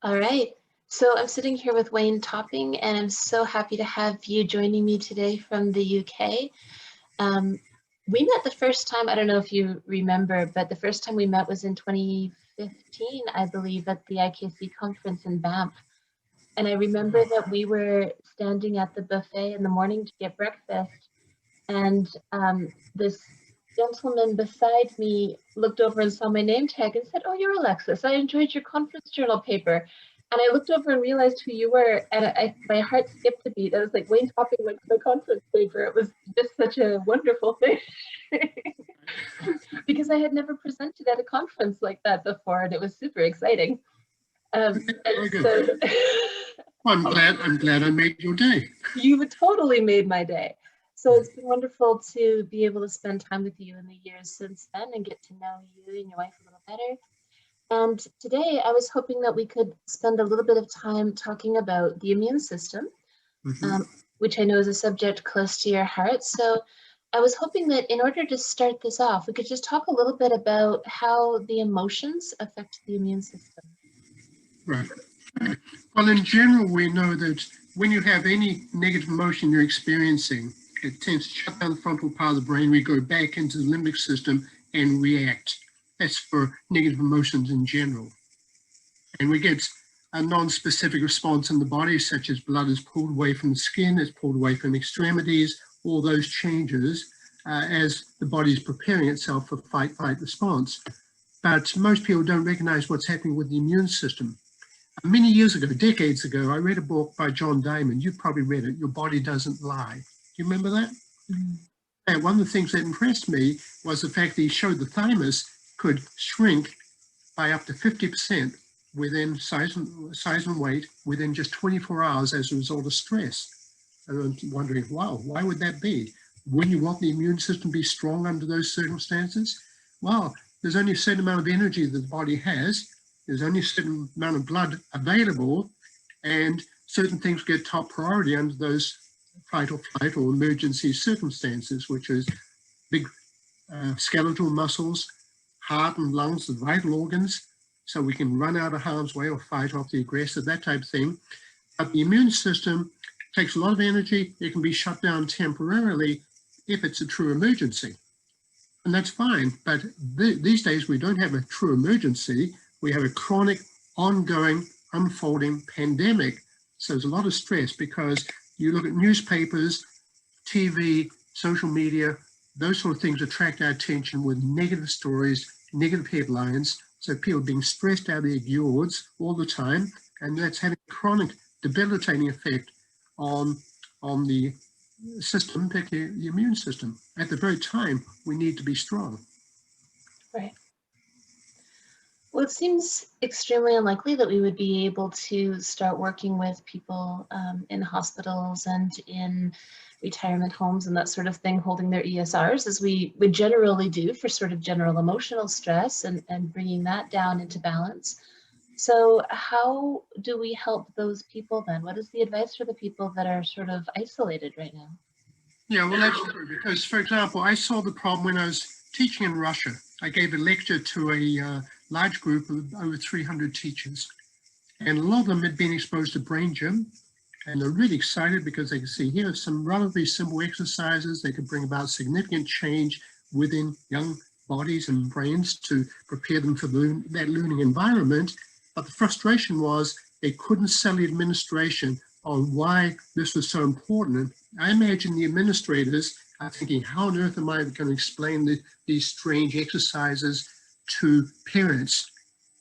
All right. So I'm sitting here with Wayne Topping, and I'm so happy to have you joining me today from the UK. Um, we met the first time, I don't know if you remember, but the first time we met was in 2015, I believe, at the IKC conference in Banff. And I remember that we were standing at the buffet in the morning to get breakfast, and this gentleman beside me looked over and saw my name tag and said, "Oh, you're Alexis. I enjoyed your conference journal paper." And I looked over and realized who you were, and my heart skipped a beat. I was like, Wayne Topping went to my conference paper. It was just such a wonderful thing because I had never presented at a conference like that before, and it was super exciting. Very good. So Well, I'm glad I made your day. you totally made my day. So it's been wonderful to be able to spend time with you in the years since then and get to know you and your wife a little better. And today I was hoping that we could spend a little bit of time talking about the immune system, which I know is a subject close to your heart. So I was hoping that in order to start this off, we could just talk a little bit about how the emotions affect the immune system. Right. Well, in general, we know that when you have any negative emotion you're experiencing, it tends to shut down the frontal part of the brain. We go back into the limbic system and react. That's for negative emotions in general. And we get a non-specific response in the body, such as blood is pulled away from the skin, it's pulled away from extremities, all those changes as the body is preparing itself for fight-flight response. But most people don't recognize what's happening with the immune system. Many years ago, decades ago, I read a book by John Diamond. You've probably read it, Your Body Doesn't Lie. Do you remember that? And one of the things that impressed me was the fact that he showed the thymus could shrink by up to 50% within size and weight within just 24 hours as a result of stress. And I'm wondering, wow, why would that be? Wouldn't you want the immune system to be strong under those circumstances? Well, there's only a certain amount of energy that the body has. There's only a certain amount of blood available, and certain things get top priority under those fight or flight or emergency circumstances, which is big skeletal muscles, heart and lungs, the vital organs, so we can run out of harm's way or fight off the aggressor, that type of thing. But the immune system takes a lot of energy. It can be shut down temporarily if it's a true emergency. And that's fine, but these days we don't have a true emergency. We have a chronic, ongoing, unfolding pandemic. So there's a lot of stress because you look at newspapers, TV, social media, those sort of things attract our attention with negative stories, negative headlines. So people being stressed out of their gourds all the time, and that's having a chronic, debilitating effect on the system, particularly the immune system. At the very time, we need to be strong. Right. Well, it seems extremely unlikely that we would be able to start working with people in hospitals and in retirement homes and that sort of thing, holding their ESRs as we would generally do for sort of general emotional stress and bringing that down into balance. So how do we help those people then? What is the advice for the people that are sort of isolated right now? Yeah, well, that's true because, for example, I saw the problem when I was teaching in Russia. I gave a lecture to a large group of over 300 teachers, and a lot of them had been exposed to brain gym, and they're really excited because they can see here some relatively simple exercises. They could bring about significant change within young bodies and brains to prepare them for that learning environment. But the frustration was they couldn't sell the administration on why this was so important. And I imagine the administrators are thinking, how on earth am I going to explain these strange exercises to parents?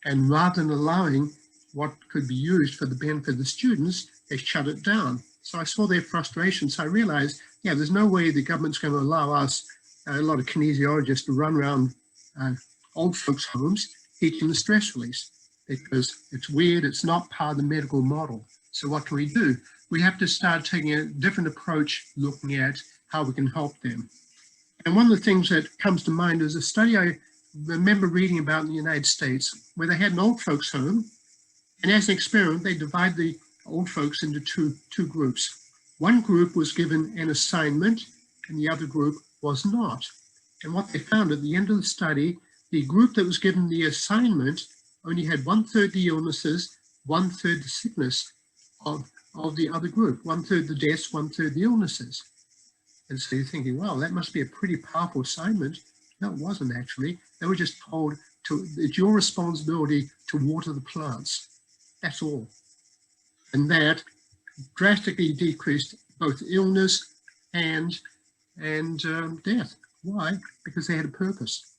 And rather than allowing what could be used for the benefit of the students, they shut it down. So I saw their frustration. So I realized, yeah, there's no way the government's going to allow us, a lot of kinesiologists, to run around old folks' homes teaching the stress release because it's weird. It's not part of the medical model. So what can we do? We have to start taking a different approach, looking at how we can help them. And one of the things that comes to mind is a study I remember reading about in the United States where they had an old folks home. And as an experiment, they divide the old folks into two groups. One group was given an assignment and the other group was not. And what they found at the end of the study, the group that was given the assignment only had 1/3 the illnesses 1/3 the sickness of the other group, 1/3 the deaths, 1/3 the illnesses. And so you're thinking, well, that must be a pretty powerful assignment. No, it wasn't actually. They were just told it's your responsibility to water the plants. That's all. And that drastically decreased both illness and death. Why? Because they had a purpose.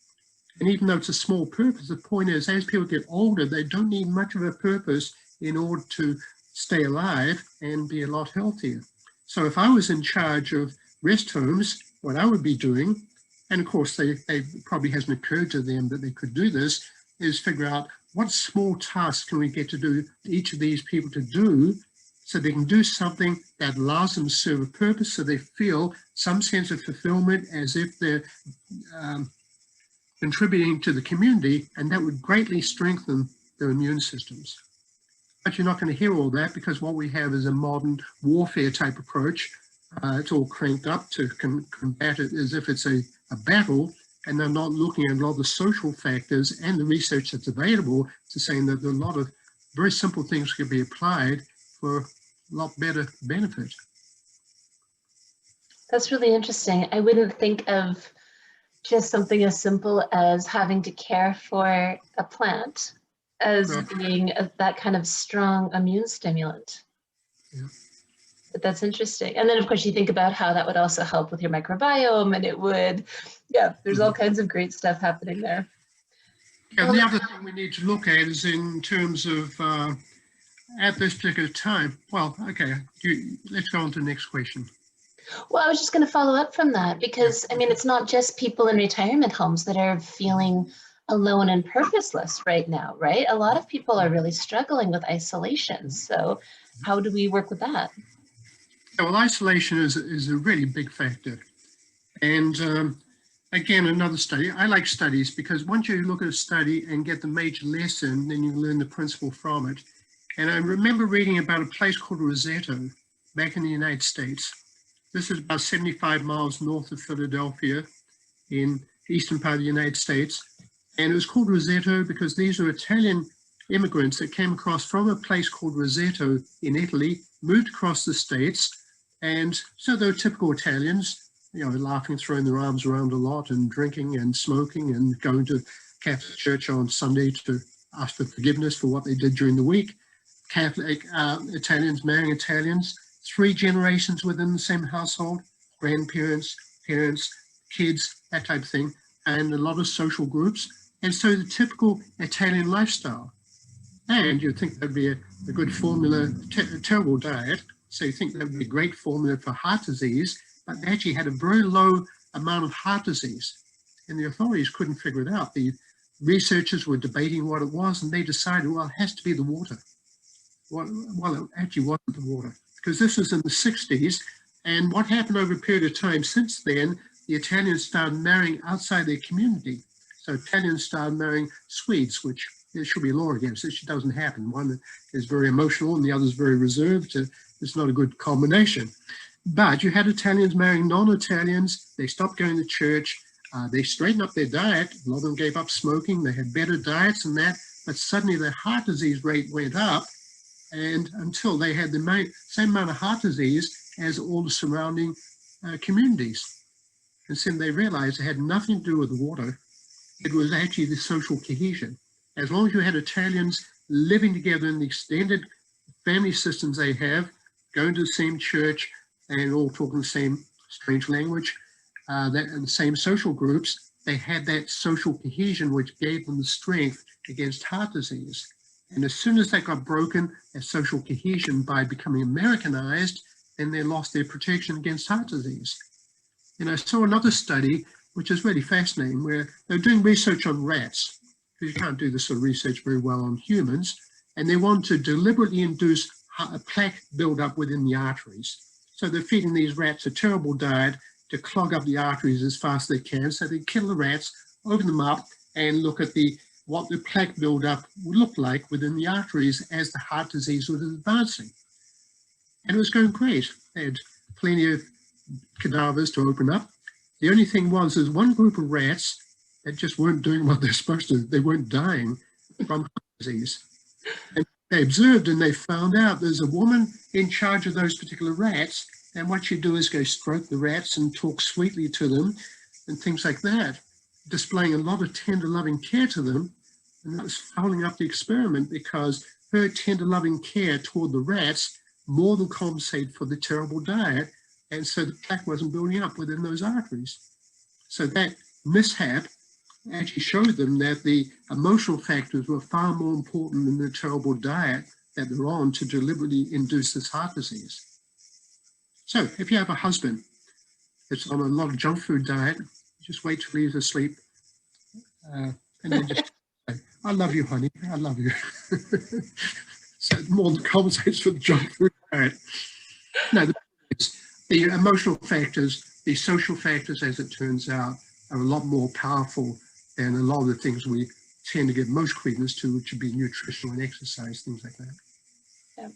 And even though it's a small purpose, the point is, as people get older, they don't need much of a purpose in order to stay alive and be a lot healthier. So if I was in charge of rest homes, what I would be doing, and of course they probably hasn't occurred to them that they could do this, is figure out what small tasks can we get to do each of these people to do so they can do something that allows them to serve a purpose, so they feel some sense of fulfillment as if they're contributing to the community, and that would greatly strengthen their immune systems. But you're not going to hear all that, because what we have is a modern warfare type approach. It's all cranked up to combat it as if it's a battle, and they're not looking at a lot of the social factors and the research that's available to saying that there are a lot of very simple things could be applied for a lot better benefit. That's really interesting. I wouldn't think of just something as simple as having to care for a plant as being that kind of strong immune stimulant. Yeah. But that's interesting. And then of course you think about how that would also help with your microbiome, and it would, yeah, there's all kinds of great stuff happening there. And the other thing we need to look at is in terms of at this particular time. Well, okay, let's go on to the next question. Well, I was just going to follow up from that, because I mean, it's not just people in retirement homes that are feeling alone and purposeless right now, right? A lot of people are really struggling with isolation. So how do we work with that? Yeah, well, isolation is a really big factor. And again, another study. I like studies because once you look at a study and get the major lesson, then you learn the principle from it. And I remember reading about a place called Roseto back in the United States. This is about 75 miles north of Philadelphia in the eastern part of the United States. And it was called Roseto because these are Italian immigrants that came across from a place called Roseto in Italy, moved across the States. And so they were typical Italians, you know, laughing, throwing their arms around a lot and drinking and smoking and going to Catholic church on Sunday to ask for forgiveness for what they did during the week. Catholic Italians marrying Italians, 3 generations within the same household, grandparents, parents, kids, that type of thing, and a lot of social groups. And so the typical Italian lifestyle. And you'd think that'd be a good formula, a terrible diet. So you think that would be a great formula for heart disease, but they actually had a very low amount of heart disease. And the authorities couldn't figure it out. The researchers were debating what it was, and they decided, well, it has to be the water. Well, it actually wasn't the water, because this was in the 60s. And what happened over a period of time since then, the Italians started marrying outside their community. So Italians started marrying Swedes, which there should be a law against. It doesn't happen. One is very emotional and the other is very reserved. It's not a good combination. But you had Italians marrying non-Italians. They stopped going to church. They straightened up their diet. A lot of them gave up smoking. They had better diets and that. But suddenly their heart disease rate went up, and until they had the same amount of heart disease as all the surrounding communities. And then they realized it had nothing to do with the water. It was actually the social cohesion. As long as you had Italians living together in the extended family systems they have, going to the same church and all talking the same strange language, and the same social groups, they had that social cohesion which gave them the strength against heart disease. And as soon as that got broken, that social cohesion, by becoming Americanized, then they lost their protection against heart disease. And I saw another study, which is really fascinating, where they're doing research on rats, because you can't do this sort of research very well on humans, and they want to deliberately induce a plaque buildup within the arteries. So they're feeding these rats a terrible diet to clog up the arteries as fast as they can. So they kill the rats, open them up, and look at what the plaque buildup would look like within the arteries as the heart disease was advancing. And it was going great. They had plenty of cadavers to open up. The only thing was, there's one group of rats that just weren't doing what they're supposed to. They weren't dying from heart disease. And they observed and they found out there's a woman in charge of those particular rats, and what you do is go stroke the rats and talk sweetly to them and things like that, displaying a lot of tender loving care to them. And that was fouling up the experiment because her tender loving care toward the rats more than compensated for the terrible diet, and so the plaque wasn't building up within those arteries. So that mishap actually showed them that the emotional factors were far more important than the terrible diet that they're on to deliberately induce this heart disease. So if you have a husband that's on a lot of junk food diet, just wait till he's asleep, and then just say, I love you, honey, I love you. So more than compensates for the junk food diet. No, the emotional factors, the social factors, as it turns out, are a lot more powerful than a lot of the things we tend to give most credence to, which would be nutritional and exercise, things like that. Yeah.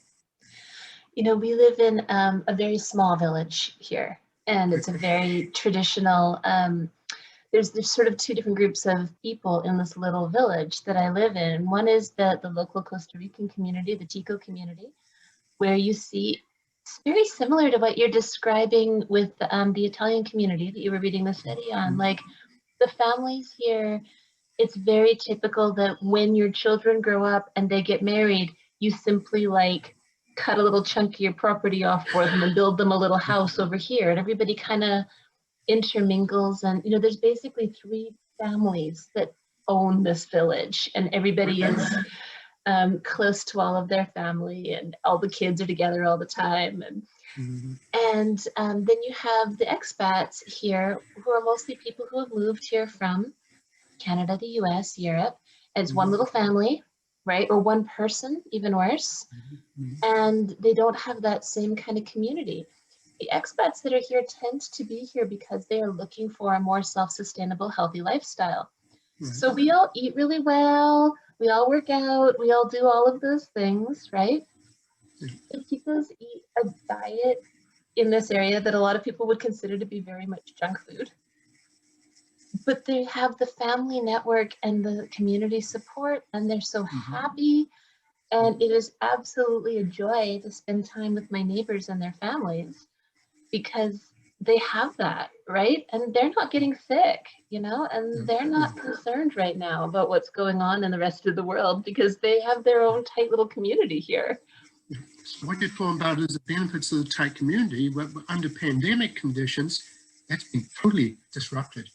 You know, we live in a very small village here, and it's a very traditional, there's sort of two different groups of people in this little village that I live in. One is the local Costa Rican community, the Tico community, where you see it's very similar to what you're describing with the Italian community that you were reading the study on. Like the families here, it's very typical that when your children grow up and they get married, you simply like cut a little chunk of your property off for them and build them a little house over here. And everybody kind of intermingles. And, you know, there's basically three families that own this village, and everybody is close to all of their family, and all the kids are together all the time. And then you have the expats here, who are mostly people who have moved here from Canada, the US, Europe. And it's one little family, right? Or one person, even worse. And they don't have that same kind of community. The expats that are here tend to be here because they are looking for a more self-sustainable, healthy lifestyle. So we all eat really well, we all work out, we all do all of those things, right? The Ticos eat a diet in this area that a lot of people would consider to be very much junk food. But they have the family network and the community support, and they're so happy. And it is absolutely a joy to spend time with my neighbors and their families because they have that, right? And they're not getting sick, you know, and they're not concerned right now about what's going on in the rest of the world because they have their own tight little community here. So what you're talking about is the benefits of the tight community, but under pandemic conditions, that's been totally disrupted.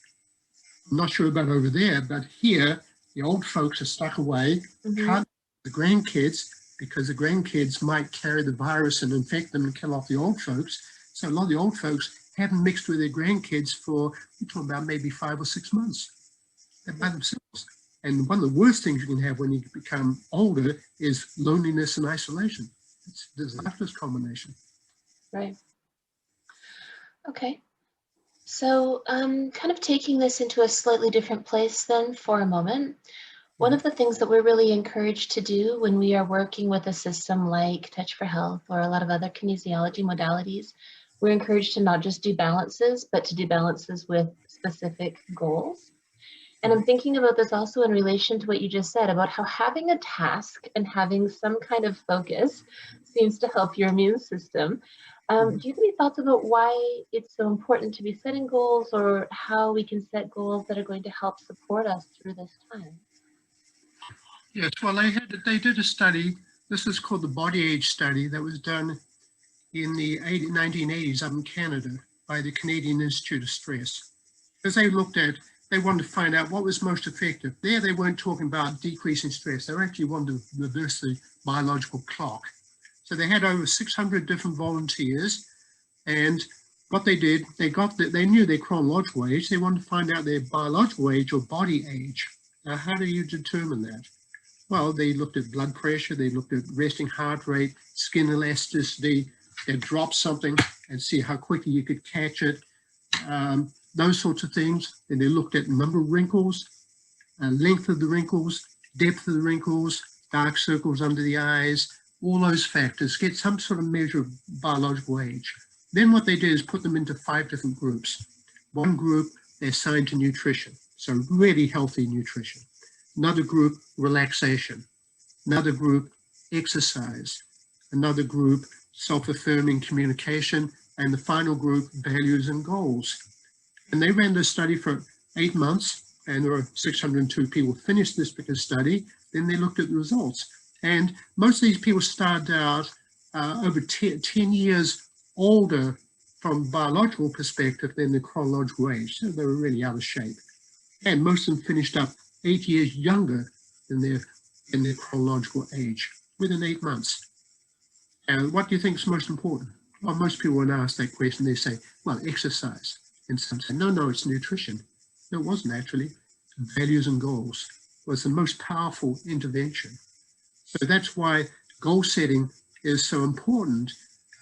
I'm not sure about over there, but here, the old folks are stuck away, can't the grandkids, because the grandkids might carry the virus and infect them and kill off the old folks. So a lot of the old folks haven't mixed with their grandkids for, we're talking about maybe 5 or 6 months. They're by themselves. And one of the worst things you can have when you become older is loneliness and isolation. It's a disastrous combination. Right. Okay. So kind of taking this into a slightly different place then for a moment, one of the things that we're really encouraged to do when we are working with a system like Touch for Health or a lot of other kinesiology modalities, we're encouraged to not just do balances, but to do balances with specific goals. And I'm thinking about this also in relation to what you just said about how having a task and having some kind of focus seems to help your immune system. Do you have any thoughts about why it's so important to be setting goals, or how we can set goals that are going to help support us through this time? Yes, well, they did a study. This is called the Body Age Study that was done in the 1980s up in Canada by the Canadian Institute of Stress. Because they wanted to find out what was most effective. There, they weren't talking about decreasing stress. They actually wanted to reverse the biological clock. So they had over 600 different volunteers, and what they did, they knew their chronological age. They wanted to find out their biological age or body age. Now, how do you determine that? Well, they looked at blood pressure, they looked at resting heart rate, skin elasticity, they dropped something and see how quickly you could catch it, those sorts of things. Then they looked at number of wrinkles, length of the wrinkles, depth of the wrinkles, dark circles under the eyes, all those factors, get some sort of measure of biological age. Then what they did is put them into 5 different groups. One group, they assigned to nutrition, so really healthy nutrition. Another group, relaxation. Another group, exercise. Another group, self-affirming communication, and the final group, values and goals. And they ran this study for 8 months, and there were 602 people finished this particular study. Then they looked at the results. And most of these people started out over 10 years older from a biological perspective than the chronological age. So they were really out of shape. And most of them finished up 8 years younger than their chronological age within 8 months. And what do you think is most important? Well, most people, when asked that question, they say, well, exercise. And some say, no, it's nutrition. No, it wasn't actually. Values and goals was the most powerful intervention. So that's why goal setting is so important.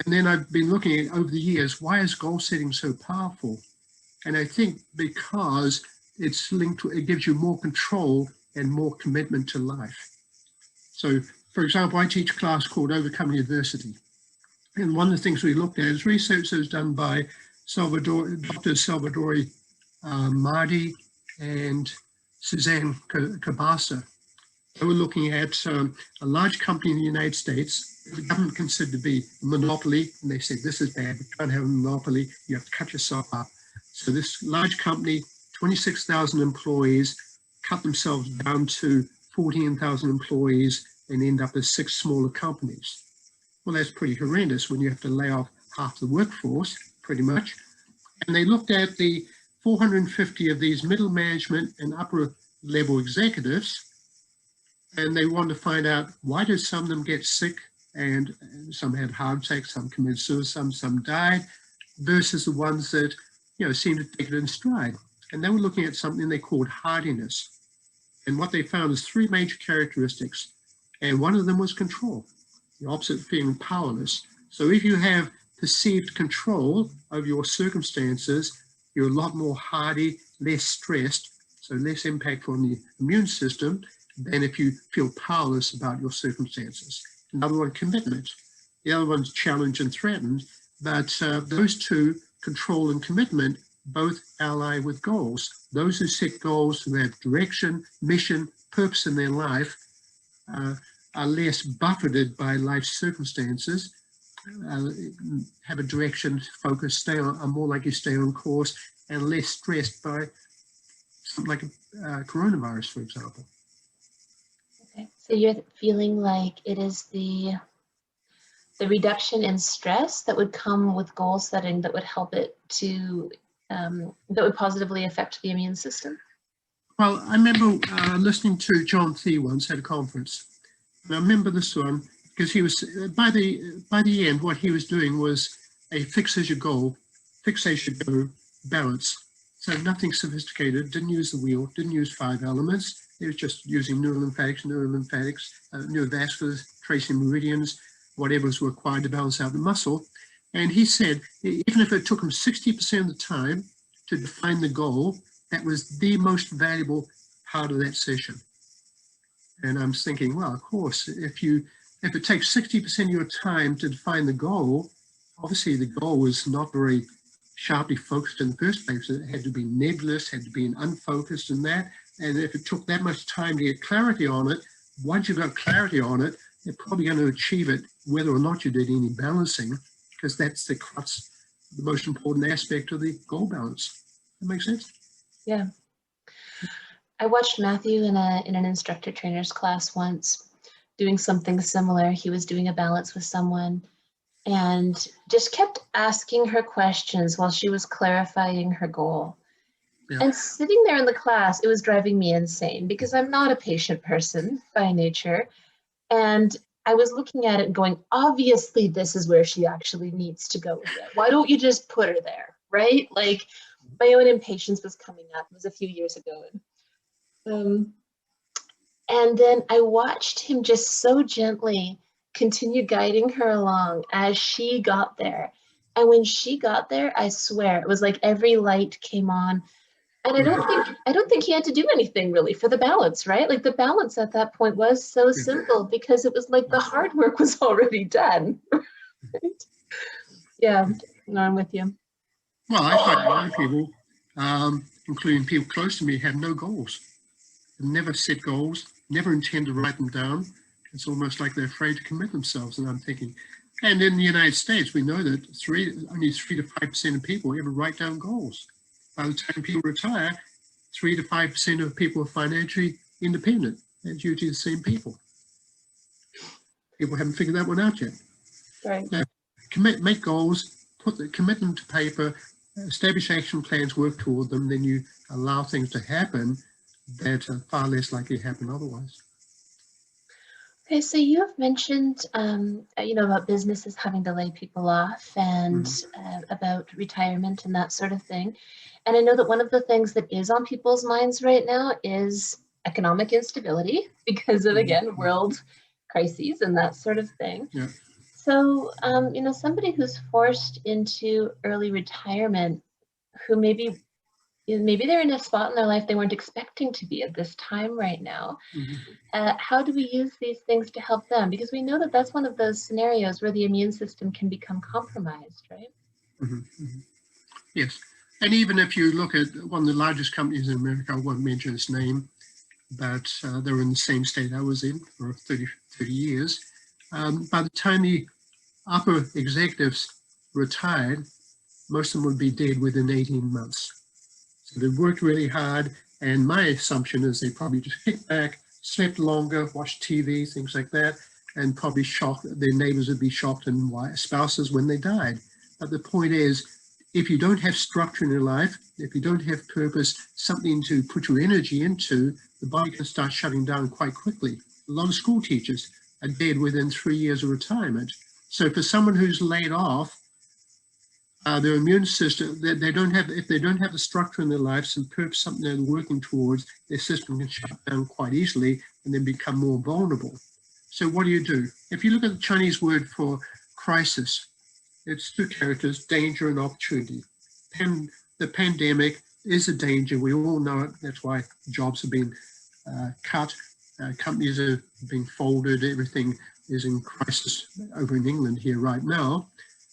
And then I've been looking at over the years, why is goal setting so powerful? And I think because it's linked to, it gives you more control and more commitment to life. So, for example, I teach a class called Overcoming Adversity. And one of the things we looked at is research that was done by Dr. Salvador Mardi and Suzanne Cabasa. They were looking at a large company in the United States, the government considered to be a monopoly, and they said, this is bad, we can't have a monopoly, you have to cut yourself up. So this large company, 26,000 employees, cut themselves down to 14,000 employees and end up as 6 smaller companies. Well, that's pretty horrendous when you have to lay off half the workforce, pretty much. And they looked at the 450 of these middle management and upper level executives, and they wanted to find out, why did some of them get sick, and some had heart attacks, some committed suicide, some died, versus the ones that, seemed to take it in stride. And they were looking at something they called hardiness. And what they found is 3 major characteristics, and one of them was control, the opposite of feeling powerless. So if you have perceived control over your circumstances, you're a lot more hardy, less stressed, so less impact on the immune system than if you feel powerless about your circumstances. Another one, commitment. The other one's challenge and threatened, but those two, control and commitment, both ally with goals. Those who set goals, who have direction, mission, purpose in their life, are less buffeted by life's circumstances, have a direction, focus, are more likely to stay on course, and less stressed by something like a coronavirus, for example. Okay, so you're feeling like it is the reduction in stress that would come with goal setting that would help it to, that would positively affect the immune system? Well, I remember listening to John Thie once at a conference. And I remember this one because he was, by the end, what he was doing was a fix as you go, balance. So nothing sophisticated, didn't use the wheel, didn't use 5 elements. He was just using neurolymphatics, neurovasculars, tracing meridians, whatever was required to balance out the muscle. And he said, even if it took him 60% of the time to define the goal, that was the most valuable part of that session. And I'm thinking, well, of course, if it takes 60% of your time to define the goal, obviously the goal was not very sharply focused in the first place. It had to be nebulous, had to be unfocused in that. And if it took that much time to get clarity on it, once you've got clarity on it, you're probably going to achieve it whether or not you did any balancing, because that's the crux, the most important aspect of the goal balance. That makes sense? Yeah. I watched Matthew in an instructor trainer's class once doing something similar. He was doing a balance with someone and just kept asking her questions while she was clarifying her goal. Yeah. And sitting there in the class, it was driving me insane because I'm not a patient person by nature. And I was looking at it and going, obviously, this is where she actually needs to go with it. Why don't you just put her there, right? Like, my own impatience was coming up. It was a few years ago. And then I watched him just so gently continue guiding her along as she got there. And when she got there, I swear, it was like every light came on. And I don't think he had to do anything really for the balance, right? Like the balance at that point was so simple because it was like the hard work was already done. Right? Yeah, no, I'm with you. Well, I find a lot of people, including people close to me, have no goals. Never set goals, never intend to write them down, It's almost like they're afraid to commit themselves. And I'm thinking, and in the United States, we know that only 3 to 5% of people ever write down goals. By the time people retire, 3 to 5% of people are financially independent. That's usually the same people. People haven't figured that one out yet. Right. Now, make goals, commit them to paper, establish action plans, work toward them, then you allow things to happen that are far less likely to happen otherwise. Okay, so you have mentioned, about businesses having to lay people off and about retirement and that sort of thing. And I know that one of the things that is on people's minds right now is economic instability because of, again, world crises and that sort of thing. Yeah. So, somebody who's forced into early retirement, who maybe they're in a spot in their life they weren't expecting to be at this time right now. How do we use these things to help them? Because we know that that's one of those scenarios where the immune system can become compromised, right? Yes. And even if you look at one of the largest companies in America, I won't mention its name, but they were in the same state I was in for 30 years. By the time the upper executives retired, most of them would be dead within 18 months. So they worked really hard, and my assumption is they probably just kicked back, slept longer, watched TV, things like that, and probably shocked, their neighbors would be shocked and spouses when they died. But the point is, if you don't have structure in your life, if you don't have purpose, something to put your energy into, the body can start shutting down quite quickly. A lot of school teachers are dead within 3 years of retirement. So for someone who's laid off, their immune system, if they don't have the structure in their life, some purpose, something they're working towards, their system can shut down quite easily and then become more vulnerable. So what do? If you look at the Chinese word for crisis, it's 2 characters, danger and opportunity. The pandemic is a danger. We all know it. That's why jobs have been cut. Companies are being folded. Everything is in crisis over in England here right now.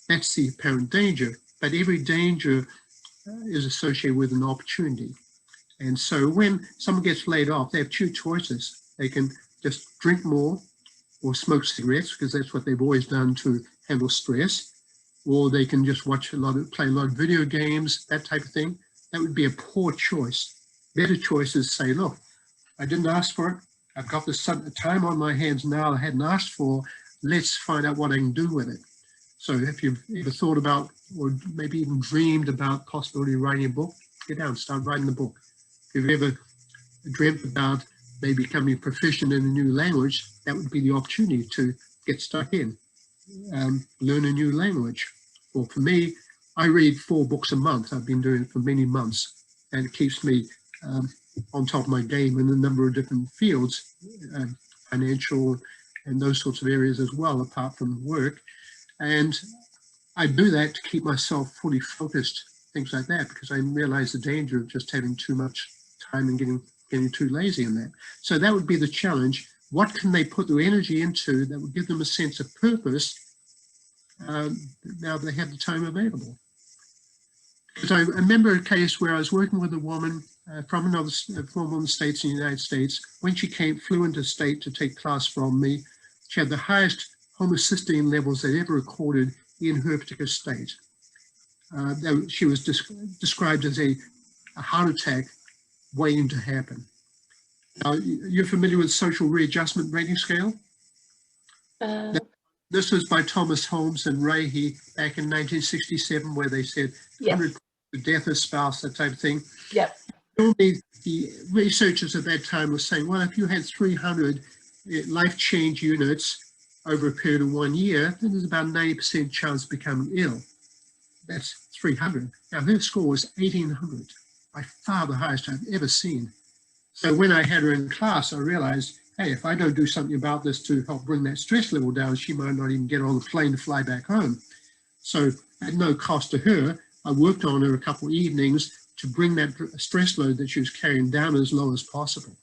That's the apparent danger. But every danger is associated with an opportunity. And so when someone gets laid off, they have 2 choices. They can just drink more or smoke cigarettes, because that's what they've always done to handle stress. Or they can just play a lot of video games, that type of thing. That would be a poor choice. Better choice is say, look, I didn't ask for it. I've got this time on my hands now I hadn't asked for. Let's find out what I can do with it. So if you've ever thought about, or maybe even dreamed about possibility of writing a book, get down, start writing the book. If you've ever dreamt about maybe becoming proficient in a new language, that would be the opportunity to get stuck in, learn a new language. Well, for me, I read 4 books a month. I've been doing it for many months, and it keeps me on top of my game in a number of different fields, financial and those sorts of areas as well, apart from work. And I do that to keep myself fully focused, things like that, because I realize the danger of just having too much time and getting too lazy in that. So that would be the challenge. What can they put their energy into that would give them a sense of purpose now they have the time available? Because I remember a case where I was working with a woman from one of the states in the United States. When she flew into state to take class from me, she had the highest homocysteine levels they'd ever recorded in her particular state. She was described as a heart attack waiting to happen. Now, you're familiar with social readjustment rating scale? This was by Thomas Holmes and Rahe back in 1967, where they said 100 the death of spouse, that type of thing. Yep. Normally, the researchers at that time were saying, well, if you had 300 life change units over a period of 1 year, then there's about a 90% chance of becoming ill. That's 300. Now, her score was 1,800, by far the highest I've ever seen. So when I had her in class, I realized, hey, if I don't do something about this to help bring that stress level down, she might not even get on the plane to fly back home. So at no cost to her, I worked on her a couple of evenings to bring that stress load that she was carrying down as low as possible.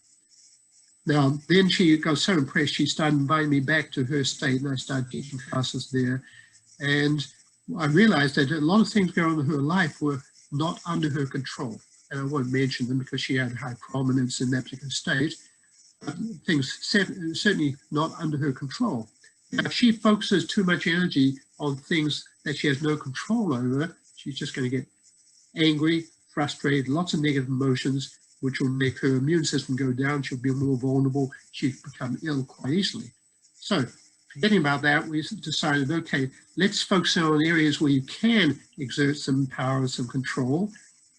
Now, then she got so impressed, she started inviting me back to her state, and I started teaching classes there. And I realized that a lot of things going on in her life were not under her control. And I won't mention them because she had high prominence in that particular state. things certainly not under her control. Now, if she focuses too much energy on things that she has no control over, she's just going to get angry, frustrated, lots of negative emotions, which will make her immune system go down. She'll be more vulnerable. She'll become ill quite easily. So forgetting about that, we decided, okay, let's focus on areas where you can exert some power and some control.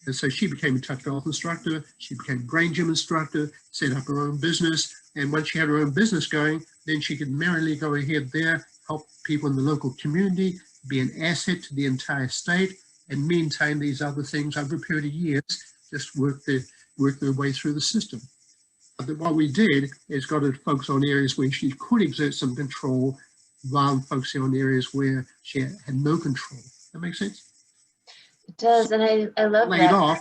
And so she became a touch health instructor. She became a brain gym instructor, set up her own business. And once she had her own business going, then she could merrily go ahead there, help people in the local community, be an asset to the entire state, and maintain these other things over a period of years, just work their way through the system. But what we did is got to focus on areas where she could exert some control rather than focusing on areas where she had no control. That makes sense? It does, and I love laid that. off,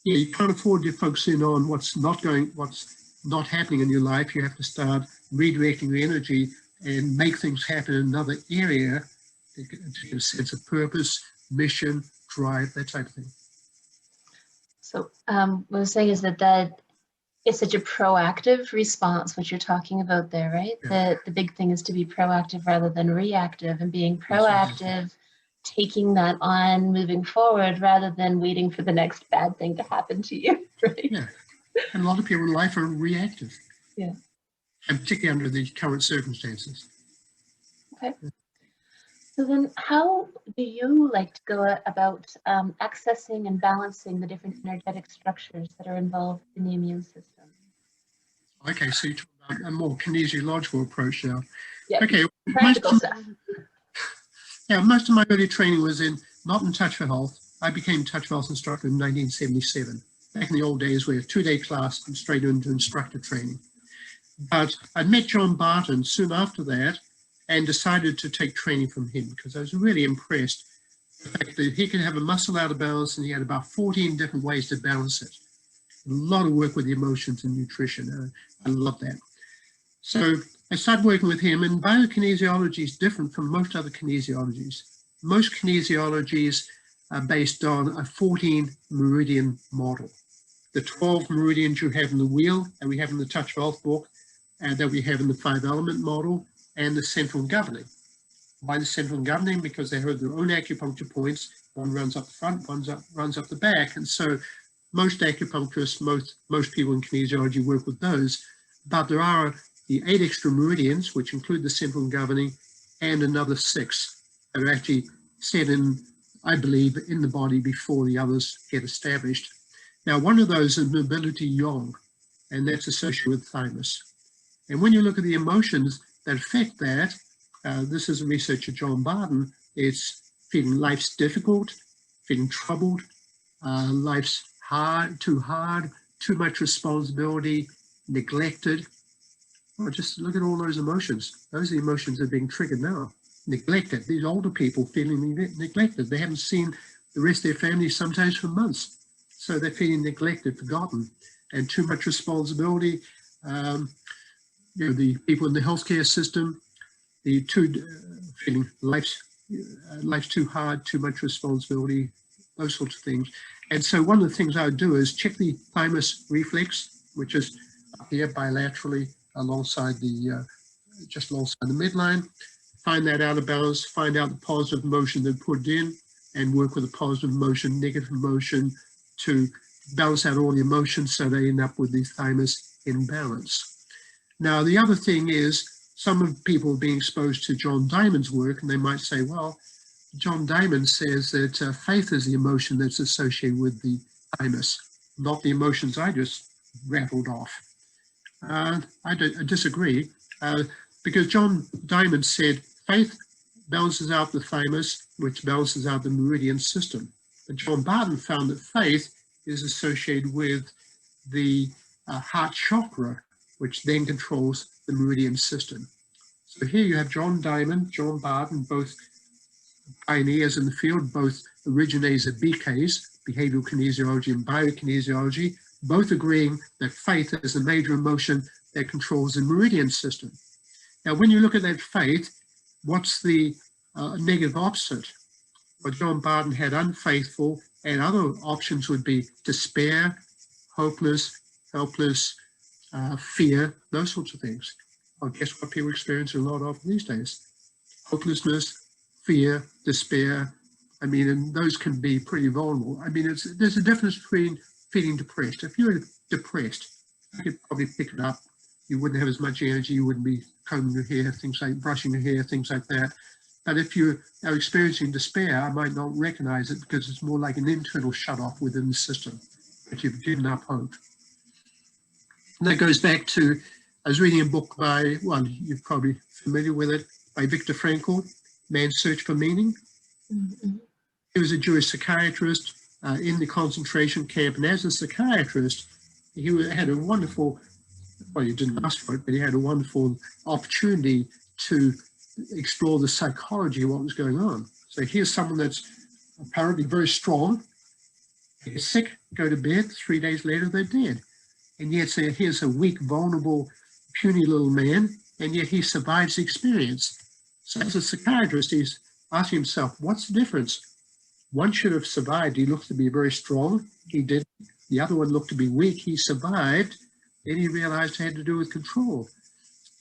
yeah, you can't afford to focus in on what's not happening in your life. You have to start redirecting your energy and make things happen in another area to get a sense of purpose, mission, drive, that type of thing. So what I was saying is that it's such a proactive response, what you're talking about there, right? Yeah. The big thing is to be proactive rather than reactive, and being proactive, taking that on, moving forward, rather than waiting for the next bad thing to happen to you, right? Yeah, and a lot of people in life are reactive. Yeah. And particularly under the current circumstances. Okay. So then how do you like to go about accessing and balancing the different energetic structures that are involved in the immune system? Okay, so you're talking about a more kinesiological approach now. Yeah, okay, practical stuff. Most of my early training was not in Touch for Health. I became Touch for Health instructor in 1977. Back in the old days, we had a 2-day class and straight into instructor training. But I met John Barton soon after that and decided to take training from him because I was really impressed with the fact that he could have a muscle out of balance and he had about 14 different ways to balance it. A lot of work with the emotions and nutrition. I love that. So I started working with him, and biokinesiology is different from most other kinesiologies. Most kinesiologies are based on a 14 meridian model. The 12 meridians you have in the wheel that we have in the Touch Health book, and that we have in the 5-element model, and the central governing. Why the central governing? Because they have their own acupuncture points. One runs up the front, one runs up the back. And so most acupuncturists, most people in kinesiology work with those. But there are the 8 extra meridians, which include the central governing, and another 6 that are actually set in, I believe, in the body before the others get established. Now, one of those is mobility yang, and that's associated with thymus. And when you look at the emotions that affect that, this is a researcher, John Barton, it's feeling life's difficult, feeling troubled, life's too much responsibility, neglected. Well, just look at all those emotions. Those are the emotions that are being triggered now. Neglected, these older people feeling neglected. They haven't seen the rest of their family sometimes for months. So they're feeling neglected, forgotten, and too much responsibility. The people in the healthcare system, feeling life's too hard, too much responsibility, those sorts of things. And so one of the things I would do is check the thymus reflex, which is up here bilaterally alongside just alongside the midline. Find that out of balance, find out the positive emotion they put in, and work with a positive emotion, negative emotion to balance out all the emotions so they end up with the thymus in balance. Now, the other thing is some people are being exposed to John Diamond's work, and they might say, well, John Diamond says that faith is the emotion that's associated with the thymus, not the emotions I just rattled off. I disagree, because John Diamond said faith balances out the thymus, which balances out the meridian system. But John Barton found that faith is associated with the heart chakra, which then controls the meridian system. So here you have John Diamond, John Barton, both pioneers in the field, both originators of BKs, behavioral kinesiology and biokinesiology, both agreeing that faith is a major emotion that controls the meridian system. Now, when you look at that faith, what's the negative opposite? Well, John Barton had unfaithful, and other options would be despair, hopeless, helpless, fear, those sorts of things. Well, guess what people experience a lot of these days? Hopelessness, fear, despair. I mean, and those can be pretty vulnerable. I mean, there's a difference between feeling depressed. If you're depressed, you could probably pick it up. You wouldn't have as much energy. You wouldn't be combing your hair, things like brushing your hair, things like that. But if you are experiencing despair, I might not recognize it because it's more like an internal shut-off within the system, but you've given up hope. And that goes back to, I was reading a book by, well, you're probably familiar with it, by Viktor Frankl, Man's Search for Meaning. Mm-hmm. He was a Jewish psychiatrist in the concentration camp, and as a psychiatrist, he had a wonderful, well, he didn't ask for it, but he had a wonderful opportunity to explore the psychology of what was going on. So here's someone that's apparently very strong, they're sick, go to bed, 3 days later they're dead. And yet here's a weak, vulnerable, puny little man, and yet he survives the experience. So as a psychiatrist, he's asking himself, what's the difference? One should have survived. He looked to be very strong. He did. The other one looked to be weak. He survived. Then he realized it had to do with control.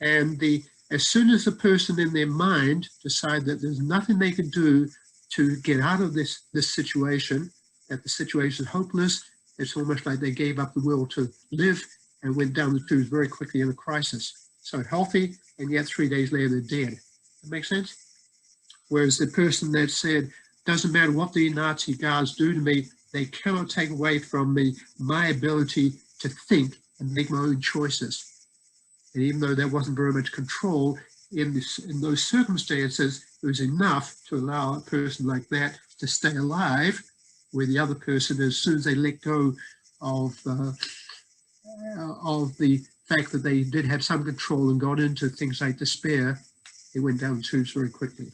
And as soon as the person in their mind decide that there's nothing they can do to get out of this situation, that the situation is hopeless, it's almost like they gave up the will to live and went down the tubes very quickly in a crisis. So healthy, and yet 3 days later they're dead. That makes sense? Whereas the person that said, doesn't matter what the Nazi guards do to me, they cannot take away from me my ability to think and make my own choices. And even though there wasn't very much control in those circumstances, it was enough to allow a person like that to stay alive, where the other person, as soon as they let go of the fact that they did have some control and got into things like despair, they went down the tubes very quickly.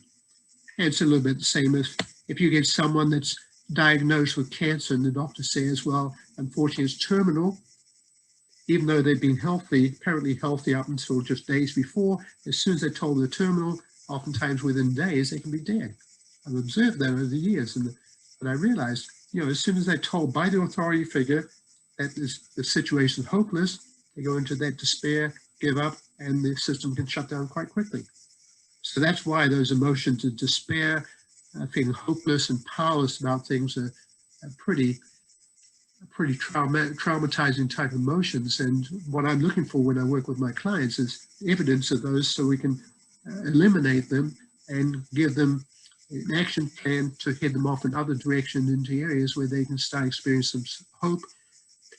And it's a little bit the same as if you get someone that's diagnosed with cancer and the doctor says, well, unfortunately it's terminal, even though they've been healthy, apparently healthy up until just days before, as soon as they're told they're terminal, oftentimes within days, they can be dead. I've observed that over the years, but I realized, as soon as they're told by the authority figure that the situation is hopeless, they go into that despair, give up, and the system can shut down quite quickly. So that's why those emotions of despair, feeling hopeless and powerless about things are pretty traumatizing type emotions. And what I'm looking for when I work with my clients is evidence of those so we can eliminate them and give them an action plan to head them off in other directions into areas where they can start experiencing some hope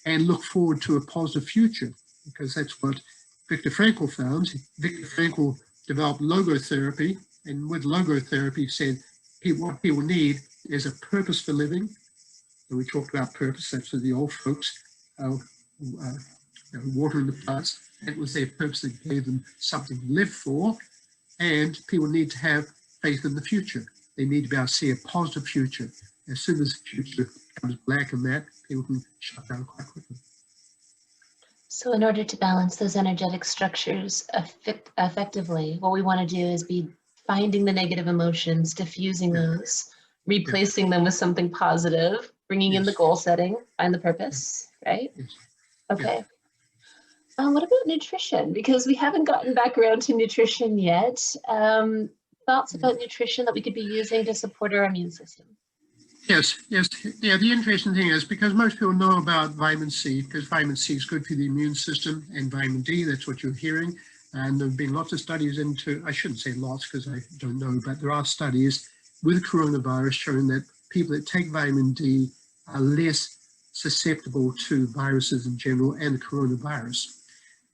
and look forward to a positive future, because that's what Viktor Frankl found. Viktor Frankl developed logotherapy, and with logotherapy said what people need is a purpose for living. And we talked about purpose, that's for the old folks, watering the plants. That was their purpose that gave them something to live for. And people need to have faith in the future. They need to be able to see a positive future. As soon as the future becomes black and that, people can shut down quite quickly. So in order to balance those energetic structures effectively, what we want to do is be finding the negative emotions, diffusing those, replacing them with something positive, bringing in the goal setting, find the purpose, right? Yes. Okay. What about nutrition? Because we haven't gotten back around to nutrition yet. Thoughts about nutrition that we could be using to support our immune system? Yes. Yeah, the interesting thing is, because most people know about vitamin C, because vitamin C is good for the immune system, and vitamin D, that's what you're hearing. And there have been lots of studies into, I shouldn't say lots because I don't know, but there are studies with coronavirus showing that people that take vitamin D are less susceptible to viruses in general and the coronavirus.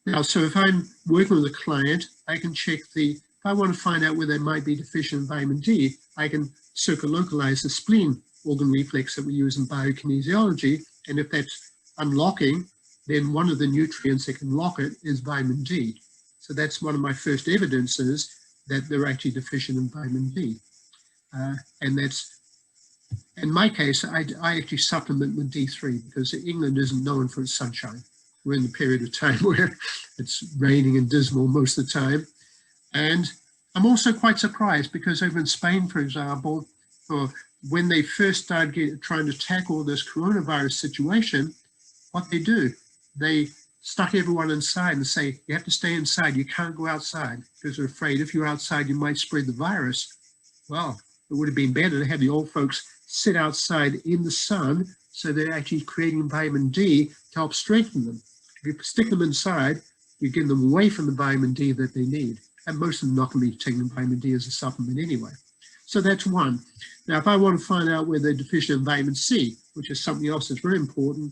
Now, so if I'm working with a client, I can check if I want to find out where they might be deficient in vitamin D, I can circulocalize the spleen organ reflex that we use in biokinesiology. And if that's unlocking, then one of the nutrients that can lock it is vitamin D. So that's one of my first evidences that they're actually deficient in vitamin D. And that's, in my case, I actually supplement with D3 because England isn't known for its sunshine. We're in the period of time where it's raining and dismal most of the time. And I'm also quite surprised because over in Spain, for example, when they first started trying to tackle this coronavirus situation, what they do, they stuck everyone inside and say, you have to stay inside, you can't go outside, because they're afraid if you're outside, you might spread the virus. Well, it would have been better to have the old folks sit outside in the sun, so they're actually creating vitamin D to help strengthen them. If you stick them inside, you get them away from the vitamin D that they need. And most of them are not going to be taking vitamin D as a supplement anyway. So that's one. Now, if I want to find out whether they're deficient in vitamin C, which is something else that's very important,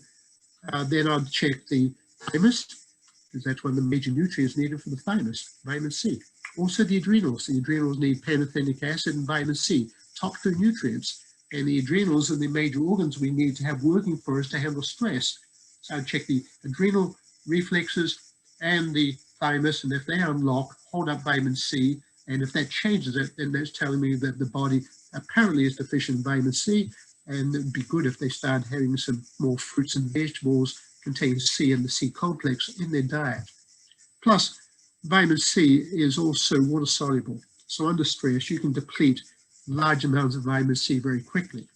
then I'd check the thymus, because that's one of the major nutrients needed for the thymus, vitamin C. Also the adrenals. The adrenals need pantothenic acid and vitamin C, top two nutrients. And the adrenals are the major organs we need to have working for us to handle stress. So I'd check the adrenal reflexes and the thymus, and if they unlock, hold up vitamin C, and if that changes it, then that's telling me that the body apparently is deficient in vitamin C, and it would be good if they start having some more fruits and vegetables containing C and the C complex in their diet. Plus, vitamin C is also water soluble, so under stress you can deplete large amounts of vitamin C very quickly.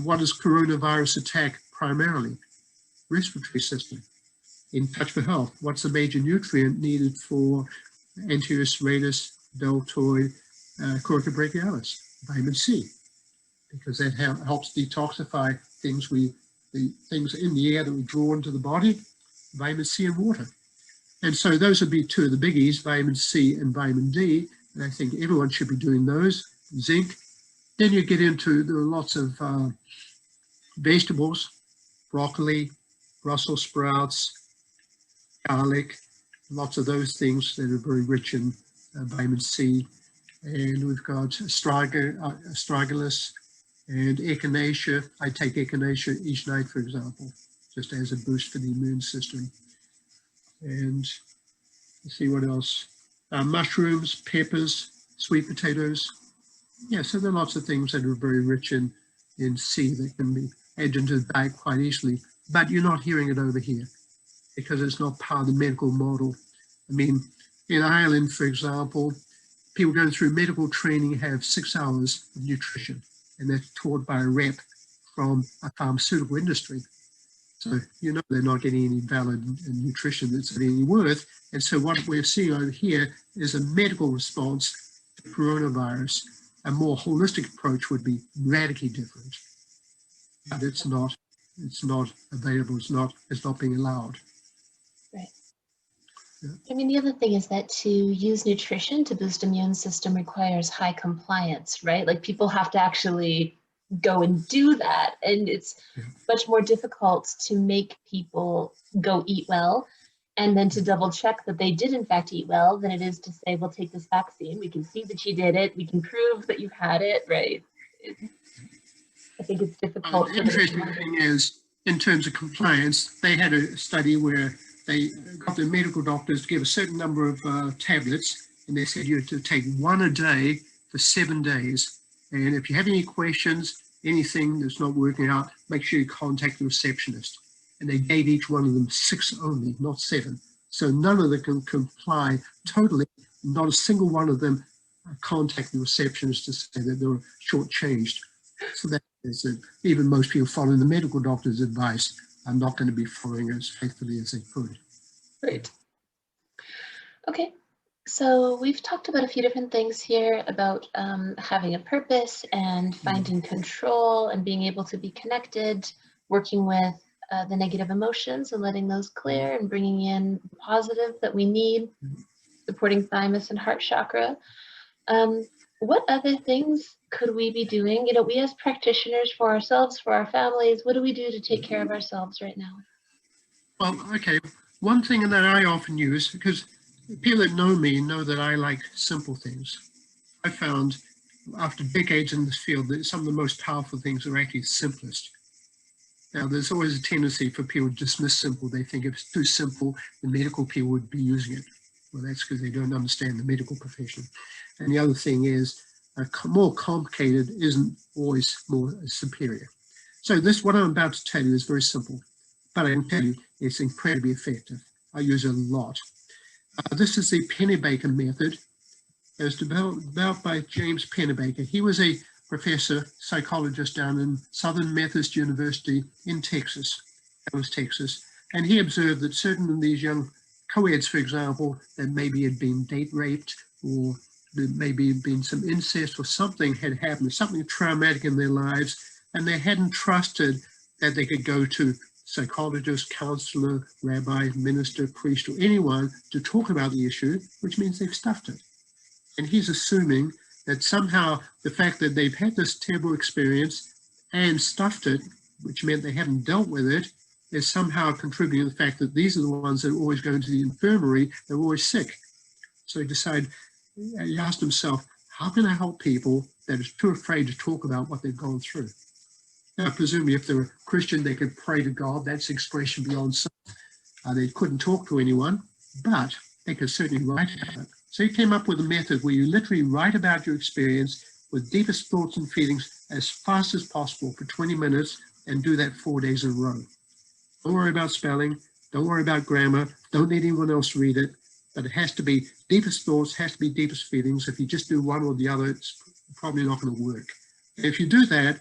What does coronavirus attack primarily? Respiratory system. In Touch for Health, what's the major nutrient needed for anterior serratus, deltoid, coracobrachialis? Vitamin C, because that helps detoxify things the things in the air that we draw into the body, vitamin C and water. And so those would be two of the biggies, vitamin C and vitamin D, and I think everyone should be doing those. Zinc. Then you get into, there are lots of vegetables, broccoli, Brussels sprouts, garlic, lots of those things that are very rich in vitamin C. And we've got astragalus and echinacea. I take echinacea each night, for example, just as a boost for the immune system. And let's see what else. Mushrooms, peppers, sweet potatoes. Yeah, so there are lots of things that are very rich in C that can be added into the diet quite easily. But you're not hearing it over here because it's not part of the medical model. I mean, in Ireland, for example, people going through medical training have 6 hours of nutrition, and they're taught by a rep from a pharmaceutical industry. So you know they're not getting any valid nutrition that's of any worth. And so what we're seeing over here is a medical response to coronavirus. A more holistic approach would be radically different. But it's not available, it's not being allowed. Right. Yeah. I mean, the other thing is that to use nutrition to boost immune system requires high compliance, right? Like people have to actually go and do that. And it's much more difficult to make people go eat well and then to double check that they did in fact eat well than it is to say, well, take this vaccine. We can see that you did it. We can prove that you've had it, right? I think it's difficult. The interesting thing is, in terms of compliance, they had a study where they got the medical doctors to give a certain number of tablets, and they said you had to take one a day for 7 days. And if you have any questions, anything that's not working out, make sure you contact the receptionist. And they gave each one of them 6 only, not 7. So none of them can comply totally. Not a single one of them contact the receptionist to say that they were shortchanged. So that is it. Even most people following the medical doctor's advice are not going to be following it as faithfully as they could. Great. Okay. So we've talked about a few different things here about having a purpose and finding control and being able to be connected, working with the negative emotions and letting those clear and bringing in the positive that we need, supporting thymus and heart chakra. What other things could we be doing? You know, we as practitioners for ourselves, for our families, what do we do to take care of ourselves right now? Well, okay. One thing that I often use, because people that know me know that I like simple things. I found after decades in this field that some of the most powerful things are actually simplest. Now, there's always a tendency for people to dismiss simple. They think if it's too simple, the medical people would be using it. Well, that's because they don't understand the medical profession. And the other thing is, more complicated isn't always more superior. So what I'm about to tell you is very simple, but I can tell you it's incredibly effective. I use it a lot. This is the Pennebaker method. It was developed by James Pennebaker. He was a professor, psychologist down in Southern Methodist University in Texas, Dallas, Texas. And he observed that certain of these young co-eds, for example, that maybe had been date raped, or there maybe had been some incest, or something had happened, something traumatic in their lives, and they hadn't trusted that they could go to psychologist, counselor, rabbi, minister, priest, or anyone to talk about the issue, which means they've stuffed it. And he's assuming that somehow the fact that they've had this terrible experience and stuffed it, which meant they haven't dealt with it, is somehow contributing to the fact that these are the ones that are always going to the infirmary, they're always sick. So he asked himself, how can I help people that are too afraid to talk about what they've gone through? Now, presumably, if they were Christian, they could pray to God. That's expression beyond self. They couldn't talk to anyone, but they could certainly write about it. So he came up with a method where you literally write about your experience with deepest thoughts and feelings as fast as possible for 20 minutes, and do that 4 days in a row. Don't worry about spelling. Don't worry about grammar. Don't let anyone else read it. But it has to be deepest thoughts, has to be deepest feelings. If you just do one or the other, it's probably not going to work. If you do that,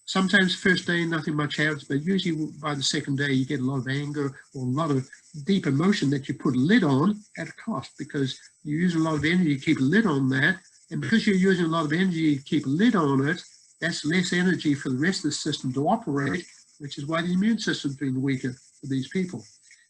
sometimes first day, nothing much happens, but usually by the second day, you get a lot of anger or a lot of deep emotion that you put a lid on at a cost, because you use a lot of energy to keep a lid on that. And because you're using a lot of energy to keep a lid on it, that's less energy for the rest of the system to operate, which is why the immune system's being weaker for these people.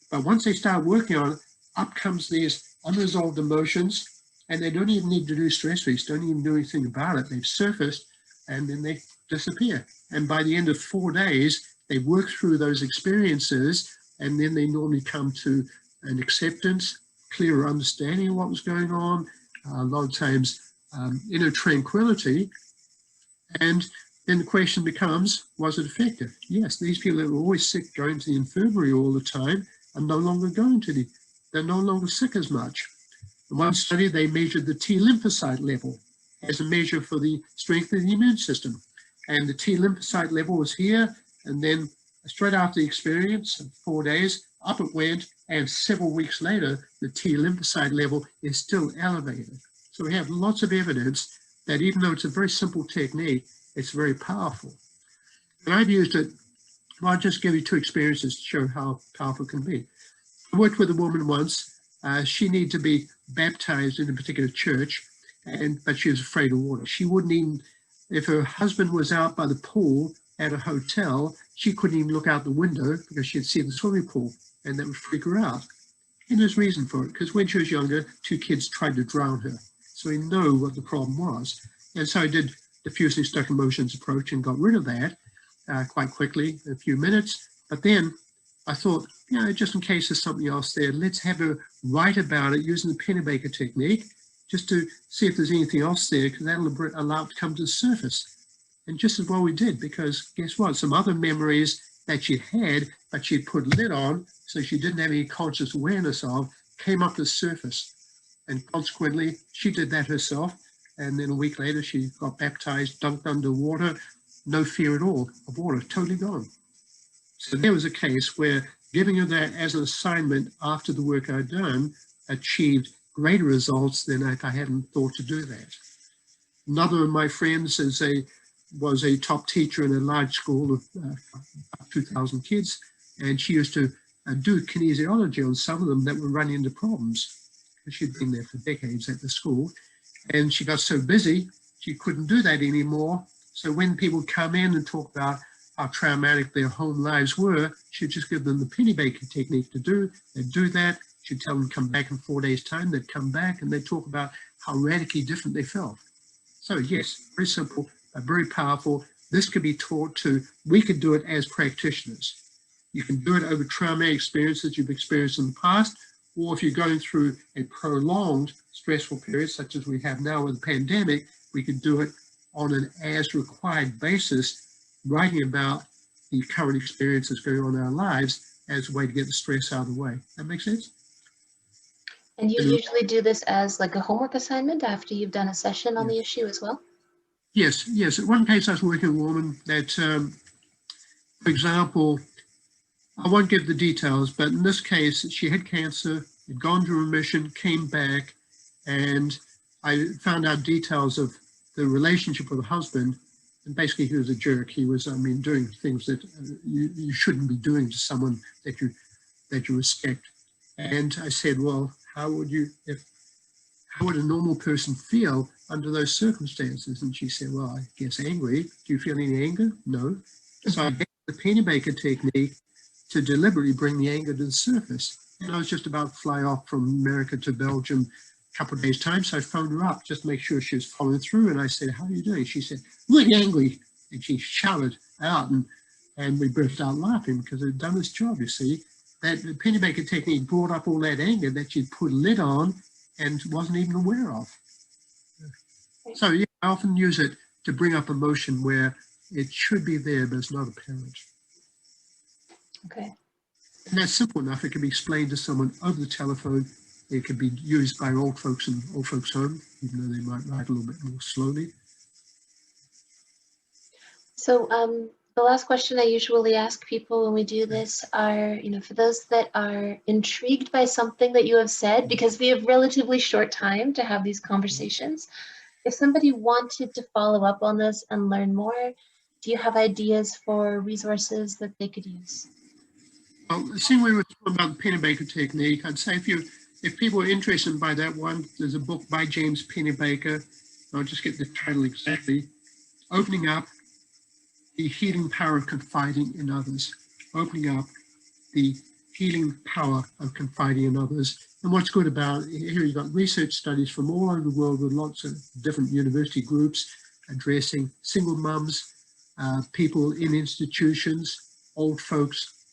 But once they start working on it, up comes these unresolved emotions, and they don't even need to do stress release, don't even do anything about it. They've surfaced, and then they disappear. And by the end of 4 days, they work through those experiences, and then they normally come to an acceptance, clearer understanding of what was going on, a lot of times inner tranquility. And then the question becomes, was it effective? Yes, these people that were always sick, going to the infirmary all the time, are no longer they're no longer sick as much. In one study, they measured the T lymphocyte level as a measure for the strength of the immune system. And the T lymphocyte level was here, and then straight after the experience, 4 days, up it went, and several weeks later, the T lymphocyte level is still elevated. So we have lots of evidence that even though it's a very simple technique, it's very powerful. And I've used it, well, I'll just give you 2 experiences to show how powerful it can be. I worked with a woman once. She needed to be baptized in a particular church, but she was afraid of water. She wouldn't even, if her husband was out by the pool at a hotel, she couldn't even look out the window because she'd see the swimming pool, and that would freak her out. And there's reason for it, because when she was younger, 2 kids tried to drown her. So we know what the problem was. And so I did diffuse instructor motions approach and got rid of that quite quickly, in a few minutes. But then I thought, just in case there's something else there, let's have her write about it using the Pennebaker technique, just to see if there's anything else there, because that'll allow it to come to the surface. And just as well we did, because guess what? Some other memories that she had, but she'd put a lid on, so she didn't have any conscious awareness of, came up to the surface. And consequently, she did that herself. And then a week later, she got baptized, dunked under water, no fear at all of water, totally gone. So there was a case where giving her that as an assignment after the work I'd done achieved greater results than if I hadn't thought to do that. Another of my friends was a top teacher in a large school of 2,000 kids, and she used to do kinesiology on some of them that were running into problems. She'd been there for decades at the school, and she got so busy, she couldn't do that anymore. So when people come in and talk about how traumatic their home lives were, she'd just give them the Pennebaker technique to do. They'd do that. She'd tell them to come back in 4 days' time. They'd come back and they'd talk about how radically different they felt. So yes, very simple, but very powerful. This could be taught to, we could do it as practitioners. You can do it over traumatic experiences you've experienced in the past, or if you're going through a prolonged stressful period, such as we have now with the pandemic, we could do it on an as required basis, writing about the current experiences going on in our lives as a way to get the stress out of the way. That makes sense? And you usually do this as like a homework assignment after you've done a session on the issue as well? Yes. In one case, I was working with a woman that, for example, I won't give the details, but in this case, she had cancer, had gone to remission, came back, and I found out details of the relationship with the husband. And basically, he was a jerk. He was, doing things that you shouldn't be doing to someone that you that you respect. And I said, well, how would a normal person feel under those circumstances? And she said, well, I guess angry. Do you feel any anger? No. So I gave the Pennybaker technique to deliberately bring the anger to the surface. And I was just about to fly off from America to Belgium a couple of days' time. So I phoned her up just to make sure she was following through. And I said, how are you doing? She said, really angry. And she shouted out, and we burst out laughing because it had done its job, you see. That the Pennybaker technique brought up all that anger that she'd put a lid on and wasn't even aware of. So yeah, I often use it to bring up emotion where it should be there, but it's not apparent. Okay. And that's simple enough. It can be explained to someone over the telephone. It can be used by old folks in old folks' home, even though they might write a little bit more slowly. So the last question I usually ask people when we do this are, for those that are intrigued by something that you have said, because we have relatively short time to have these conversations, if somebody wanted to follow up on this and learn more, do you have ideas for resources that they could use? Well, seeing we were talking about the Pennybaker technique, I'd say if people are interested by that one, there's a book by James Pennybaker. I'll just get the title exactly. Opening Up the Healing Power of Confiding in Others. Opening up the healing power of confiding in others. And what's good about here, you've got research studies from all over the world with lots of different university groups addressing single mums, people in institutions, old folks,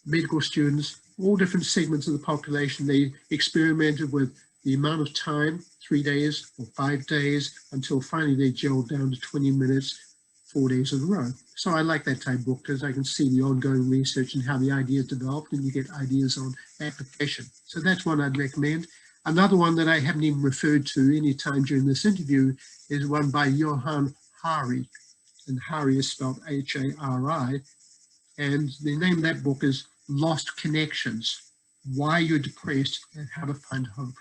medical students, all different segments of the population. They experimented with the amount of time, 3 days or 5 days, until finally they gelled down to 20 minutes, 4 days in a row. So I like that type of book because I can see the ongoing research and how the ideas developed, and you get ideas on application. So that's one I'd recommend. Another one that I haven't even referred to any time during this interview is one by Johann Hari, and Hari is spelled H-A-R-I. And the name of that book is Lost Connections, Why You're Depressed and How to Find Hope.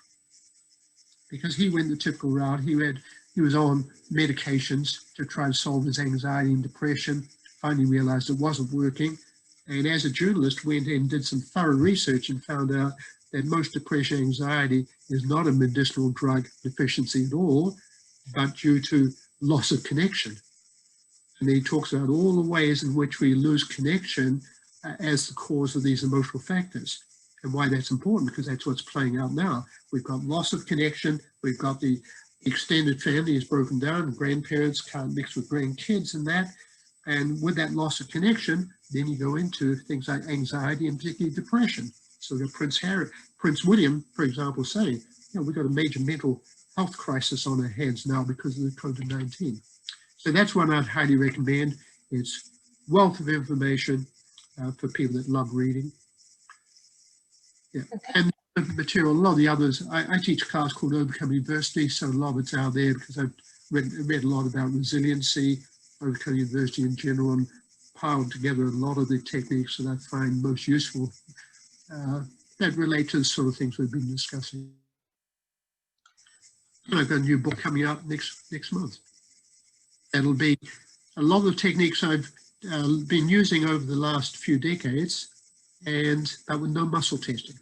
Because he went the typical route. He was on medications to try to solve his anxiety and depression, finally realized it wasn't working. And as a journalist, went in and did some thorough research and found out that most depression and anxiety is not a medicinal drug deficiency at all, but due to loss of connection. And he talks about all the ways in which we lose connection as the cause of these emotional factors, and why that's important, because that's what's playing out now. We've got loss of connection. We've got the extended family is broken down. Grandparents can't mix with grandkids and that. And with that loss of connection, then you go into things like anxiety and particularly depression. So we've got Prince William, for example, saying, we've got a major mental health crisis on our hands now because of the COVID-19. So that's one I'd highly recommend. It's wealth of information for people that love reading. Yeah, okay. And the material, a lot of the others, I teach a class called Overcoming Adversity, so a lot of it's out there because I've read a lot about resiliency, overcoming adversity in general, and piled together a lot of the techniques that I find most useful that relate to the sort of things we've been discussing. And I've got a new book coming out next month. That'll be a lot of the techniques I've been using over the last few decades, but with no muscle testing.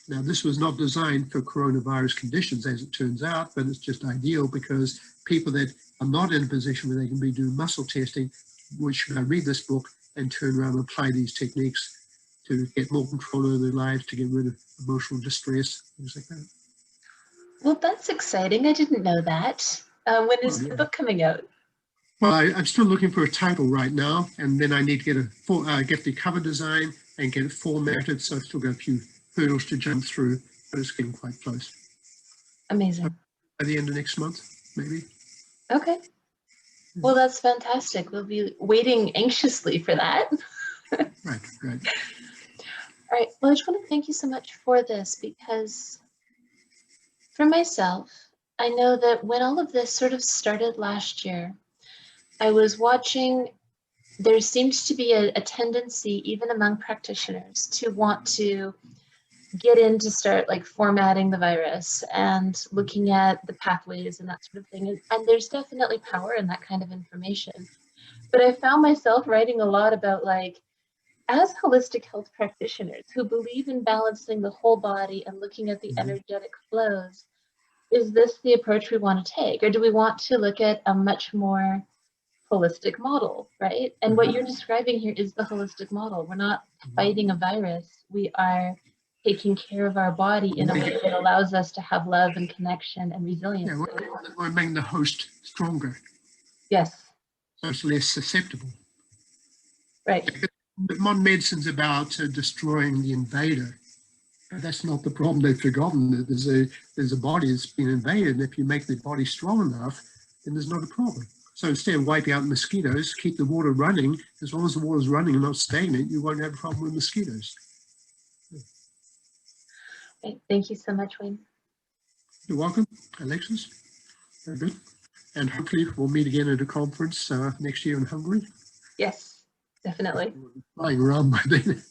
Now, this was not designed for coronavirus conditions, as it turns out, but it's just ideal because people that are not in a position where they can be doing muscle testing, should read this book and turn around and apply these techniques to get more control over their lives, to get rid of emotional distress, things like that. Well, that's exciting. I didn't know that. When is the book coming out? Well, I'm still looking for a title right now, and then I need to get the cover design and get it formatted. So I've still got a few hurdles to jump through, but it's getting quite close. Amazing. By the end of next month, maybe. Okay. Well, that's fantastic. We'll be waiting anxiously for that. Right. All right. Well, I just want to thank you so much for this, because for myself, I know that when all of this sort of started last year, I was watching, there seems to be a tendency, even among practitioners, to want to get in to start like formatting the virus and looking at the pathways and that sort of thing. And there's definitely power in that kind of information. But I found myself writing a lot about like as holistic health practitioners who believe in balancing the whole body and looking at the energetic flows, is this the approach we want to take? Or do we want to look at a much more holistic model, right? And what you're describing here is the holistic model. We're not fighting a virus. We are taking care of our body in a way that allows us to have love and connection and resilience. Yeah, we're making the host stronger. Yes. So it's less susceptible. Right. But modern medicine's about destroying the invader. That's not the problem. They've forgotten that there's a body that's been invaded, and if you make the body strong enough, then there's not a problem. So instead of wiping out mosquitoes, keep the water running. As long as the water's running and not stagnant, you won't have a problem with mosquitoes. Okay. Thank you so much, Wayne. You're welcome, Alexis. Very good. And hopefully we'll meet again at a conference next year in Hungary. Yes, definitely. Flying around by then.